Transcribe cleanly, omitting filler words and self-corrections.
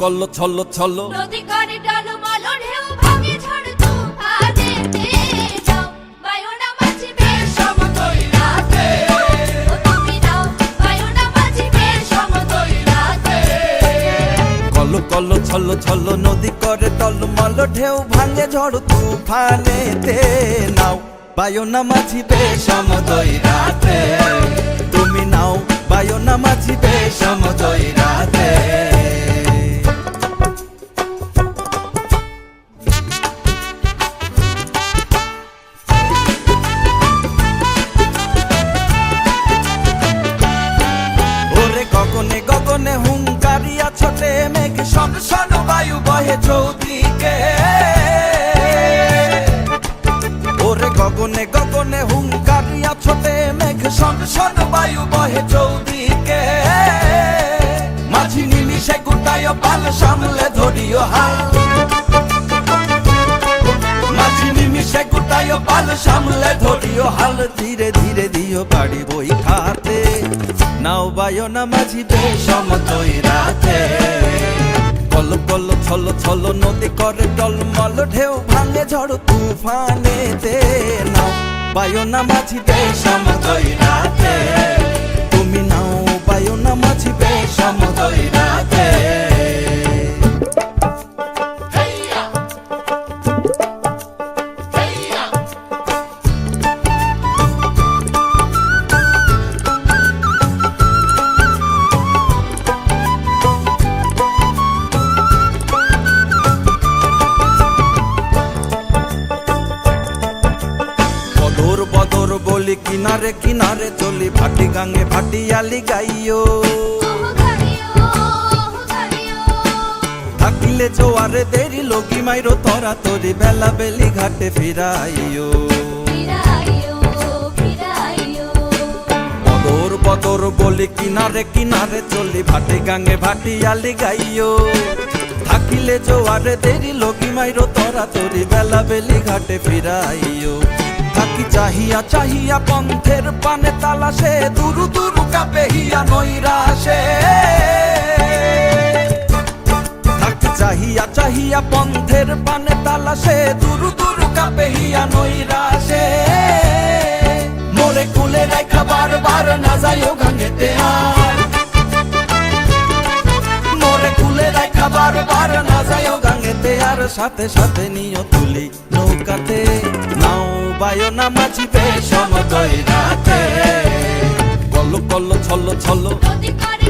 কল্লো ছল্লো ছল্লো নদী করে টলমল ঢেউ ভাঙে ঝড় তুফানেতে যাও বায়ুনা মাঝি বেশ সমতল রাতে ও তুমি নাও বায়ুনা মাঝি বেশ সমতল রাতে কল্লো কল্লো ছল্লো ছল্লো নদী করে টলমল ঢেউ ভাঙে ঝড় তুফানেতে নাও বায়ুনা মাঝি বেশ সমতল রাতে তুমি নাও বায়ুনা মাঝি বেশ সমতল রাতে গগনে গগনে হুঙ্কারিয়া ছোটে মেঘ শন শন বায়ু বহে চৌদিকে ওরে গগনে গগনে হুঙ্কারিয়া ছোটে মেঘ শন শন বায়ু বহে চৌদিকে মাঝি নিমিষে গুটায় পাল সামলে ধরিও হাল মাঝি নিমিষে গুটায় পাল সামলে ধরিও হাল ধীরে ধীরে দিও বাড়ি বই খাতে নাও বায়ুনা মাঝি বেশ সমতল রাতে কল্লো কল্লো ছল্লো ছল্লো নদী করে টলমল ঢেউ ভাঙে ঝড় তুফানেতে নাও বায়ুনা মাঝি বেশ সমতল রাতে তুমি নাও বায়ুনা মাঝি বেশ সমতল রাতে বদর বলি কিনারে কিনারে চলি ভাটি গাঙ্গে ভাটিয়ালি গাইও থাকিলে জোয়ারে দেরি লগি মাইরো তরা তরি বেলা বেলি ঘাটে ফিরাইও বদর বদর বলি কিনারে কিনারে চলি ভাটি গাঙ্গে ভাটিয়ালি গাইও থাকিলে জোয়ারে দেরি লগি মাইরো তরা তরি বেলা বেলি ঘাটে ফিরাইও থাকি চাহিয়া চাহিয়া পন্থের পানে তালাশে দুরু দুরু কাপে হিয়া নৈরাশে থাকি চাহিয়া চাহিয়া পন্থের পানে তালাশে দুরু দুরু কাপে হিয়া নৈরাশে মোরে কুলে রাখা বারবার না যাইও গাঙ্গেতে আর মোরে কুলে রাখা বারবার না যাইও গাঙ্গেতে আর সাথে সাথে নিও তুলি নৌকাতে নাও বায়ুনা মাঝি বেশ সমতল রাতে কল্লো কল্লো ছল্লো ছল্লো নদী করে